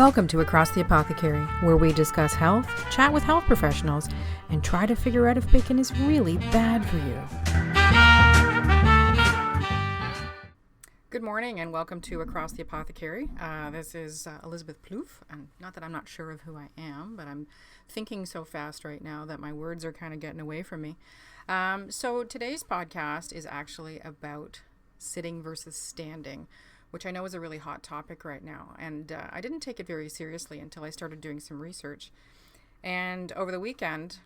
Welcome to Across the Apothecary, where we discuss health, chat with health professionals, and try to figure out if bacon is really bad for you. Good morning and welcome to Across the Apothecary. This is Elizabeth Plouffe, and not that I'm not sure of who I am, but I'm thinking so fast right now that my words are kind of getting away from me. So today's podcast is actually about sitting versus standing, which I know is a really hot topic right now. And I didn't take it very seriously until I started doing some research. And over the weekend,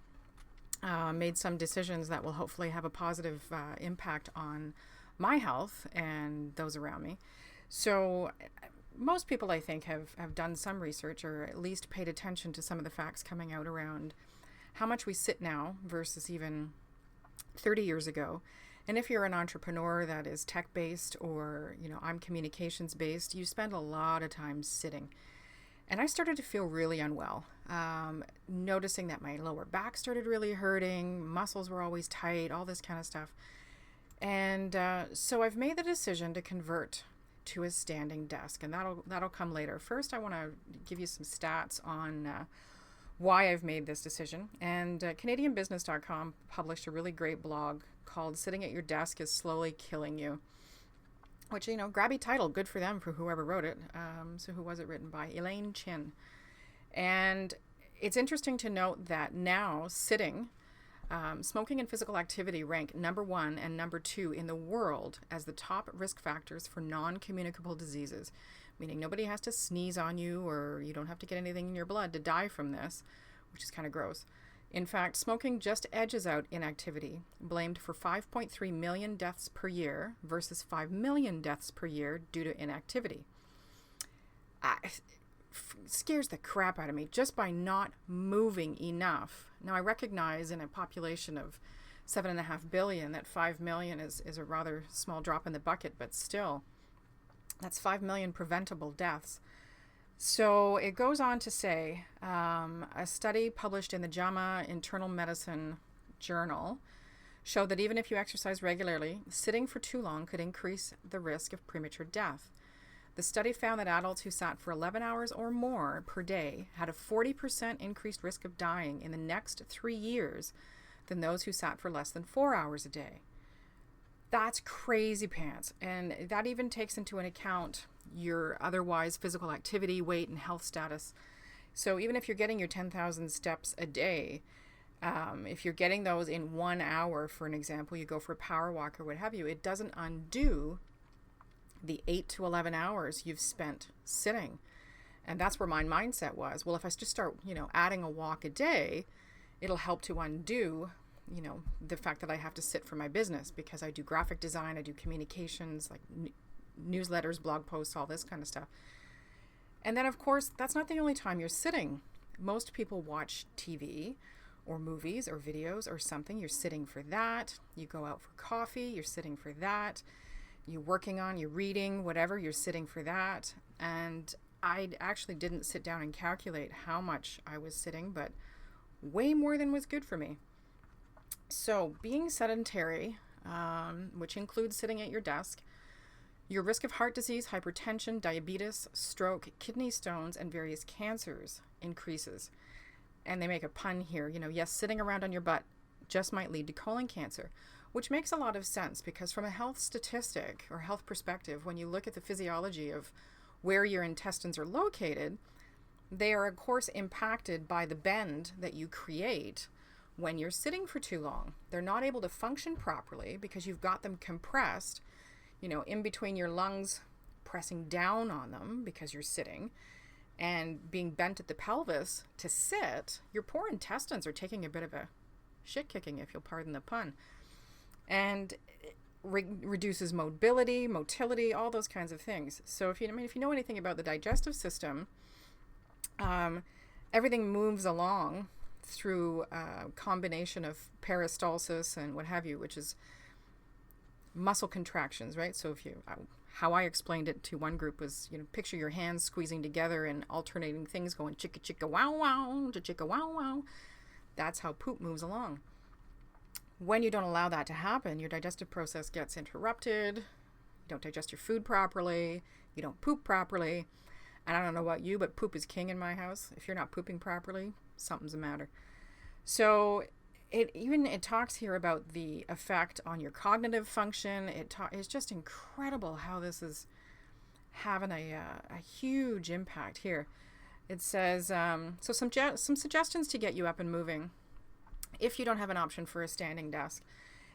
made some decisions that will hopefully have a positive impact on my health and those around me. So most people, I think, have done some research or at least paid attention to some of the facts coming out around how much we sit now versus even 30 years ago. And if you're an entrepreneur that is tech-based or, I'm communications-based, you spend a lot of time sitting. And I started to feel really unwell, noticing that my lower back started really hurting, muscles were always tight, all this kind of stuff. And so I've made the decision to convert to a standing desk, and that'll come later. First, I want to give you some stats on why I've made this decision. And CanadianBusiness.com published a really great blog called Sitting at Your Desk is Slowly Killing You, which, grabby title, good for them, for whoever wrote it. So who was it written by? Elaine Chin. And it's interesting to note that now sitting, smoking and physical activity rank number 1 and number 2 in the world as the top risk factors for non-communicable diseases, meaning nobody has to sneeze on you or you don't have to get anything in your blood to die from this, which is kind of gross. In fact, smoking just edges out inactivity, blamed for 5.3 million deaths per year versus 5 million deaths per year due to inactivity. It scares the crap out of me just by not moving enough. Now, I recognize in a population of 7.5 billion that 5 million is a rather small drop in the bucket, but still, that's 5 million preventable deaths. So it goes on to say, a study published in the JAMA Internal Medicine Journal showed that even if you exercise regularly, sitting for too long could increase the risk of premature death. The study found that adults who sat for 11 hours or more per day had a 40% increased risk of dying in the next 3 years than those who sat for less than 4 hours a day. That's crazy pants. And that even takes into an account your otherwise physical activity, weight, and health status. So even if you're getting your 10,000 steps a day, if you're getting those in 1 hour, for an example, you go for a power walk or what have you, it doesn't undo the 8 to 11 hours you've spent sitting. And that's where my mindset was. Well, if I just start, adding a walk a day, it'll help to undo the fact that I have to sit for my business because I do graphic design, I do communications, like newsletters, blog posts, all this kind of stuff. And then, of course, that's not the only time you're sitting. Most people watch TV or movies or videos or something. You're sitting for that. You go out for coffee. You're sitting for that. You're reading, whatever. You're sitting for that. And I actually didn't sit down and calculate how much I was sitting, but way more than was good for me. So being sedentary, which includes sitting at your desk, your risk of heart disease, hypertension, diabetes, stroke, kidney stones, and various cancers increases. And they make a pun here. Yes, sitting around on your butt just might lead to colon cancer, which makes a lot of sense because from a health statistic or health perspective, when you look at the physiology of where your intestines are located, they are, of course, impacted by the bend that you create when you're sitting for too long. They're not able to function properly because you've got them compressed, in between your lungs, pressing down on them because you're sitting and being bent at the pelvis to sit. Your poor intestines are taking a bit of a shit kicking, if you'll pardon the pun, and reduces motility, all those kinds of things. So if you know anything about the digestive system, everything moves along through a combination of peristalsis and what have you, which is muscle contractions, right? So how I explained it to one group was, picture your hands squeezing together and alternating things going chicka chicka wow wow to chicka wow wow. That's how poop moves along. When you don't allow that to happen, your digestive process gets interrupted. You don't digest your food properly. You don't poop properly. And I don't know about you, but poop is king in my house. If you're not pooping properly, something's the matter. So it talks here about the effect on your cognitive function. It's just incredible how this is having a huge impact here. It says, so some suggestions to get you up and moving if you don't have an option for a standing desk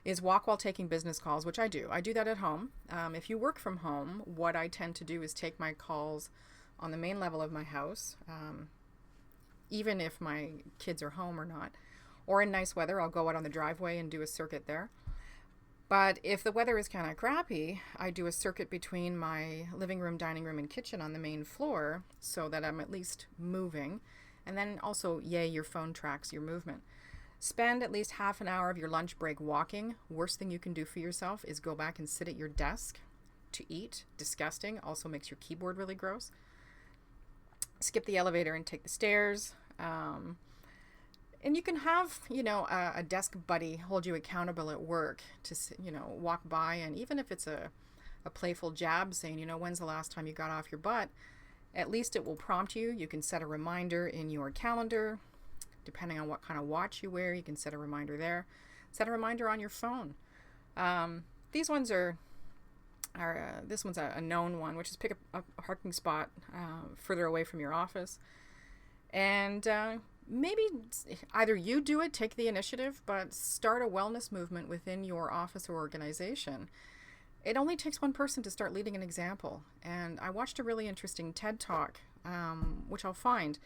is walk while taking business calls, which I do. I do that at home. If you work from home, what I tend to do is take my calls on the main level of my house, even if my kids are home or not. Or in nice weather, I'll go out on the driveway and do a circuit there. But if the weather is kind of crappy, I do a circuit between my living room, dining room, and kitchen on the main floor so that I'm at least moving. And then also, your phone tracks your movement. Spend at least half an hour of your lunch break walking. Worst thing you can do for yourself is go back and sit at your desk to eat. Disgusting. Also makes your keyboard really gross. Skip the elevator and take the stairs. And you can have, a desk buddy hold you accountable at work to, walk by. And even if it's a playful jab saying, when's the last time you got off your butt, at least it will prompt you. You can set a reminder in your calendar. Depending on what kind of watch you wear, you can set a reminder there. Set a reminder on your phone. These ones this one's a known one, which is pick a parking spot further away from your office. And maybe either you do it, take the initiative, but start a wellness movement within your office or organization. It only takes one person to start leading an example. And I watched a really interesting TED Talk, which I'll find,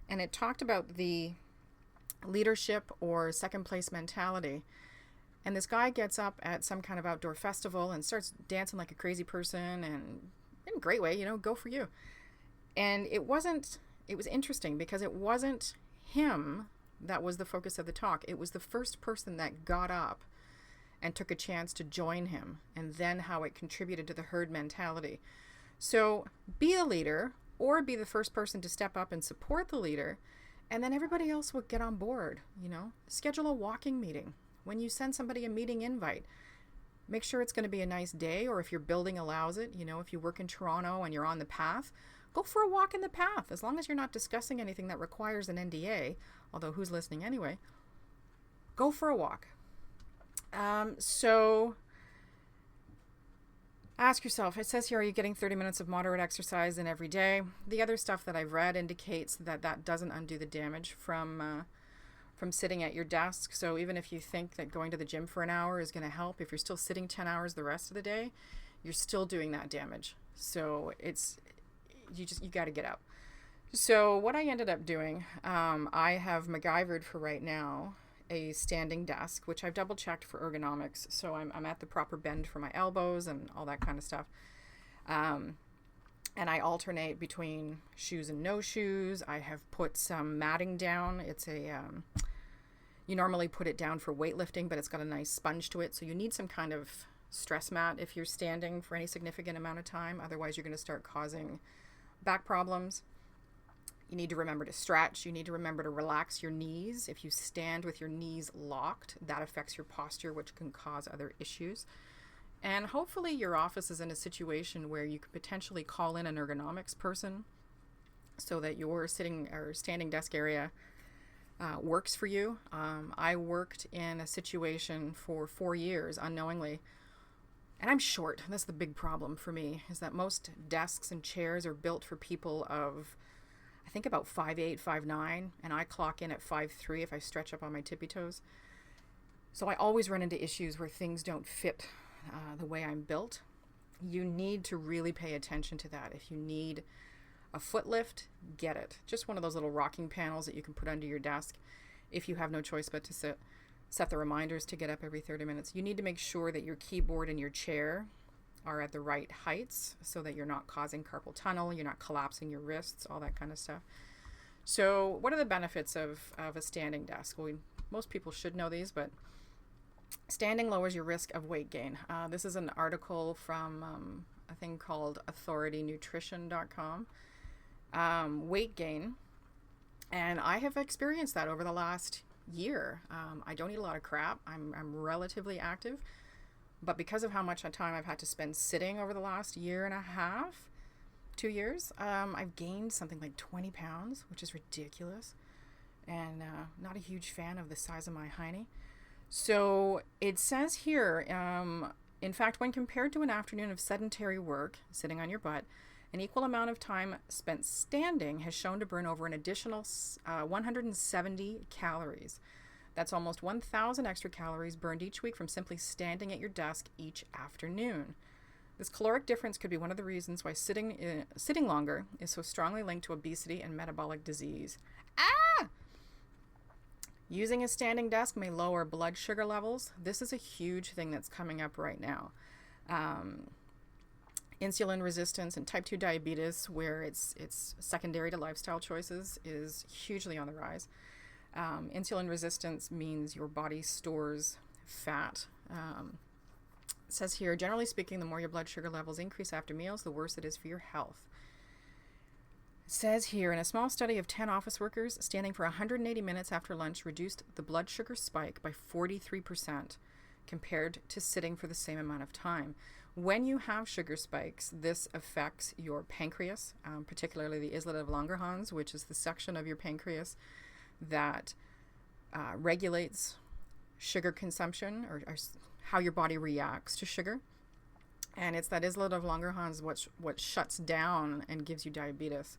and it talked about the leadership or second place mentality. And this guy gets up at some kind of outdoor festival and starts dancing like a crazy person, and in a great way, go for you. And it was interesting because it wasn't him that was the focus of the talk. It was the first person that got up and took a chance to join him, and then how it contributed to the herd mentality. So be a leader, or be the first person to step up and support the leader, and then everybody else will get on board. Schedule a walking meeting. When you send somebody a meeting invite, make sure it's going to be a nice day, or if your building allows it, if you work in Toronto and you're on the path, go for a walk in the path. As long as you're not discussing anything that requires an NDA, although who's listening anyway, go for a walk. So ask yourself, it says here, are you getting 30 minutes of moderate exercise in every day? The other stuff that I've read indicates that doesn't undo the damage from sitting at your desk. So even if you think that going to the gym for an hour is going to help, if you're still sitting 10 hours the rest of the day, you're still doing that damage. So you got to get up. So what I ended up doing, I have MacGyvered for right now a standing desk, which I've double checked for ergonomics. So I'm at the proper bend for my elbows and all that kind of stuff. And I alternate between shoes and no shoes. I have put some matting down. It's you normally put it down for weightlifting, but it's got a nice sponge to it. So you need some kind of stress mat if you're standing for any significant amount of time. Otherwise, you're going to start causing back problems. You need to remember to stretch. You need to remember to relax your knees. If you stand with your knees locked, that affects your posture, which can cause other issues. And hopefully your office is in a situation where you could potentially call in an ergonomics person so that your sitting or standing desk area works for you. I worked in a situation for 4 years unknowingly, and I'm short. That's the big problem for me, is that most desks and chairs are built for people of, I think, about 5'8", 5'9", and I clock in at 5'3" if I stretch up on my tippy toes. So I always run into issues where things don't fit the way I'm built. You need to really pay attention to that. If you need a foot lift, get it. Just one of those little rocking panels that you can put under your desk if you have no choice but to sit. Set the reminders to get up every 30 minutes. You need to make sure that your keyboard and your chair are at the right heights so that you're not causing carpal tunnel, you're not collapsing your wrists, all that kind of stuff. So what are the benefits of a standing desk? Well, most people should know these, but standing lowers your risk of weight gain. This is an article from a thing called authoritynutrition.com. Weight gain. And I have experienced that over the last year. I don't eat a lot of crap. I'm relatively active. But because of how much time I've had to spend sitting over the last year and a half, 2 years, I've gained something like 20 pounds, which is ridiculous. And not a huge fan of the size of my hiney. So it says here, in fact, when compared to an afternoon of sedentary work, sitting on your butt, an equal amount of time spent standing has shown to burn over an additional 170 calories. That's almost 1,000 extra calories burned each week from simply standing at your desk each afternoon. This caloric difference could be one of the reasons why sitting longer is so strongly linked to obesity and metabolic disease. Using a standing desk may lower blood sugar levels. This is a huge thing that's coming up right now. Insulin resistance and type 2 diabetes, where it's secondary to lifestyle choices, is hugely on the rise. Insulin resistance means your body stores fat. It says here, generally speaking, the more your blood sugar levels increase after meals, the worse it is for your health. It says here, in a small study of 10 office workers, standing for 180 minutes after lunch reduced the blood sugar spike by 43% compared to sitting for the same amount of time. When you have sugar spikes, this affects your pancreas, particularly the islet of Langerhans, which is the section of your pancreas that regulates sugar consumption or how your body reacts to sugar. And it's that islet of Langerhans what shuts down and gives you diabetes.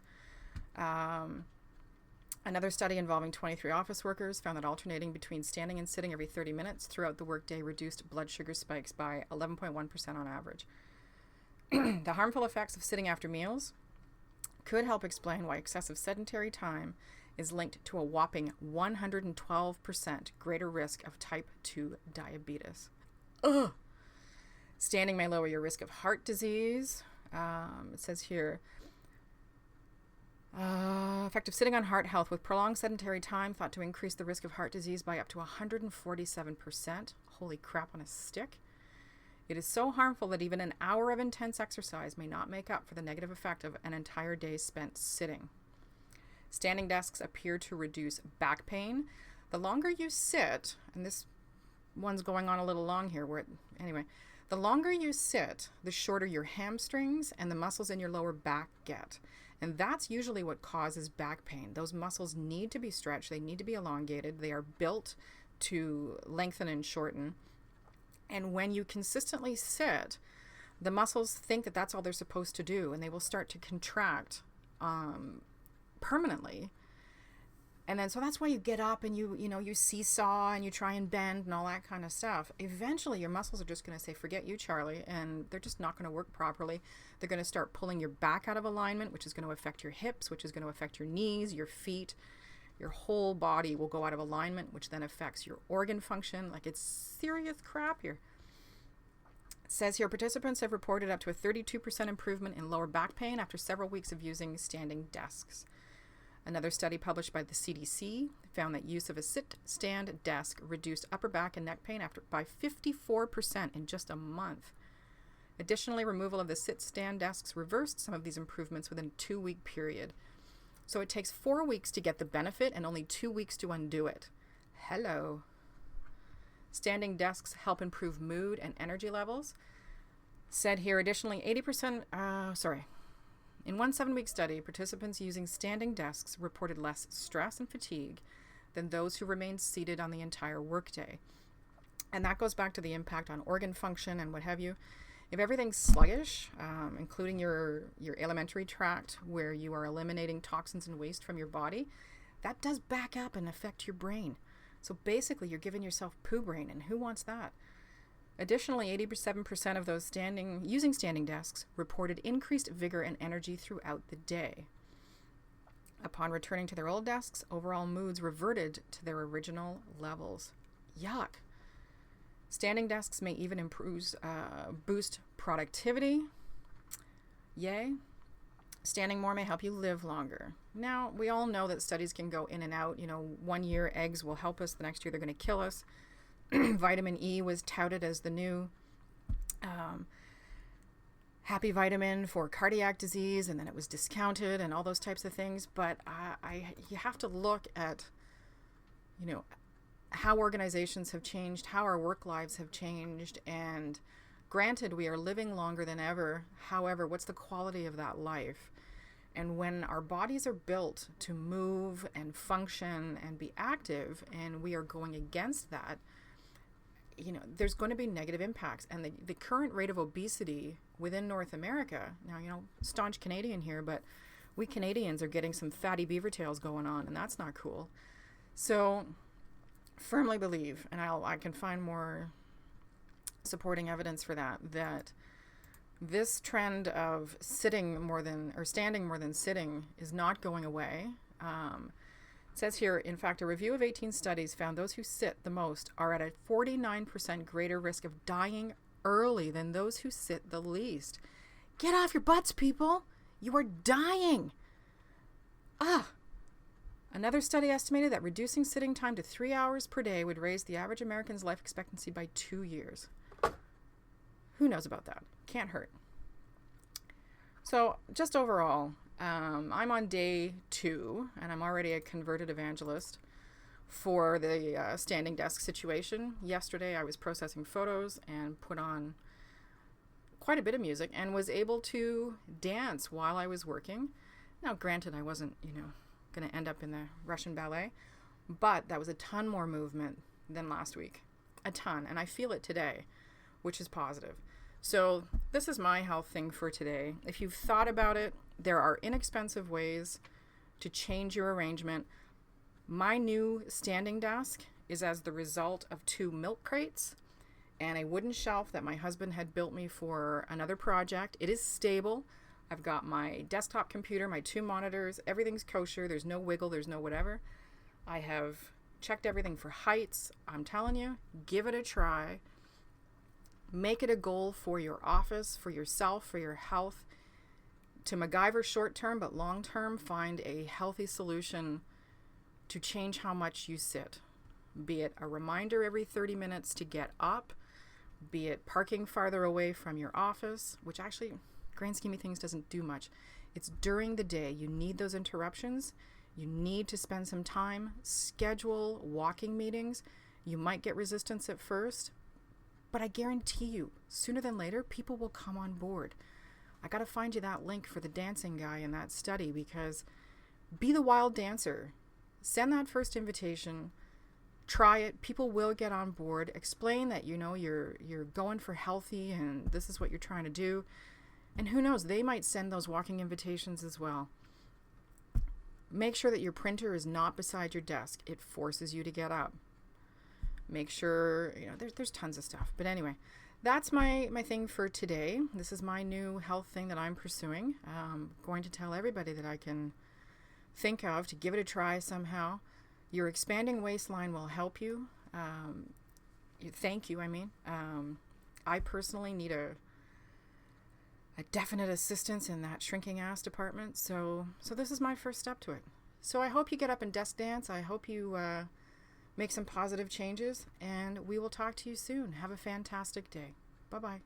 Another study involving 23 office workers found that alternating between standing and sitting every 30 minutes throughout the workday reduced blood sugar spikes by 11.1% on average. The harmful effects of sitting after meals could help explain why excessive sedentary time is linked to a whopping 112% greater risk of type 2 diabetes. Ugh. Standing may lower your risk of heart disease. It says here, effect of sitting on heart health with prolonged sedentary time thought to increase the risk of heart disease by up to 147%. Holy crap on a stick. It is so harmful that even an hour of intense exercise may not make up for the negative effect of an entire day spent sitting. Standing desks appear to reduce back pain. The longer you sit, and this one's going on a little long here, the longer you sit, the shorter your hamstrings and the muscles in your lower back get. And that's usually what causes back pain. Those muscles need to be stretched. They need to be elongated. They are built to lengthen and shorten. And when you consistently sit, the muscles think that that's all they're supposed to do, and they will start to contract permanently. And then so that's why you get up and you seesaw and you try and bend and all that kind of stuff. Eventually your muscles are just going to say, forget you, Charlie, and they're just not going to work properly. They're going to start pulling your back out of alignment, which is going to affect your hips, which is going to affect your knees, your feet. Your whole body will go out of alignment, which then affects your organ function. Like, it's serious crap here. It says here, participants have reported up to a 32% improvement in lower back pain after several weeks of using standing desks. Another study published by the CDC found that use of a sit-stand desk reduced upper back and neck pain by 54% in just a month. Additionally, removal of the sit-stand desks reversed some of these improvements within a 2-week period. So it takes 4 weeks to get the benefit and only 2 weeks to undo it. Hello. Standing desks help improve mood and energy levels. Said here, additionally, in one 7-week study, participants using standing desks reported less stress and fatigue than those who remained seated on the entire workday. And that goes back to the impact on organ function and what have you. If everything's sluggish, including your alimentary tract, where you are eliminating toxins and waste from your body, that does back up and affect your brain. So basically, you're giving yourself poo brain, and who wants that? Additionally, 87% of those using standing desks reported increased vigor and energy throughout the day. Upon returning to their old desks, overall moods reverted to their original levels. Yuck. Standing desks may even boost productivity. Yay. Standing more may help you live longer. Now, we all know that studies can go in and out. 1 year eggs will help us. The next year they're going to kill us. Vitamin E was touted as the new happy vitamin for cardiac disease, and then it was discounted and all those types of things. But you have to look at, how organizations have changed, how our work lives have changed, and Granted, we are living longer than ever. However, what's the quality of that life? And when our bodies are built to move and function and be active, and we are going against that, there's going to be negative impacts. And the current rate of obesity within North America, now, staunch Canadian here, but we Canadians are getting some fatty beaver tails going on, and that's not cool. So firmly believe, and I can find more supporting evidence for that this trend of standing more than sitting is not going away. It says here, in fact, a review of 18 studies found those who sit the most are at a 49% greater risk of dying early than those who sit the least. Get off your butts, people. You are dying. Another study estimated that reducing sitting time to 3 hours per day would raise the average American's life expectancy by 2 years. Who knows about that? Can't hurt. So just overall, I'm on day 2, and I'm already a converted evangelist for the standing desk situation. Yesterday, I was processing photos and put on quite a bit of music and was able to dance while I was working. Now, granted, I wasn't, going to end up in the Russian ballet, but that was a ton more movement than last week. A ton. And I feel it today, which is positive. So this is my health thing for today. If you've thought about it, there are inexpensive ways to change your arrangement. My new standing desk is as the result of 2 milk crates and a wooden shelf that my husband had built me for another project. It is stable. I've got my desktop computer, my 2 monitors, everything's kosher. There's no wiggle, there's no whatever. I have checked everything for heights. I'm telling you, give it a try. Make it a goal for your office, for yourself, for your health. To MacGyver short term, but long term, find a healthy solution to change how much you sit. Be it a reminder every 30 minutes to get up, be it parking farther away from your office, which actually, grand scheme of things, doesn't do much. It's during the day. You need those interruptions. You need to spend some time, schedule walking meetings. You might get resistance at first, but I guarantee you, sooner than later, people will come on board. I got to find you that link for the dancing guy in that study, because be the wild dancer. Send that first invitation. Try it. People will get on board. Explain that, you're going for healthy and this is what you're trying to do. And who knows, they might send those walking invitations as well. Make sure that your printer is not beside your desk. It forces you to get up. Make sure, there's tons of stuff. But anyway, that's my thing for today. This is my new health thing that I'm pursuing. I'm going to tell everybody that I can think of to give it a try somehow. Your expanding waistline will help you. Thank you, I mean. I personally need a definite assistance in that shrinking ass department. So this is my first step to it. So I hope you get up and desk dance. I hope you make some positive changes, and we will talk to you soon. Have a fantastic day. Bye-bye.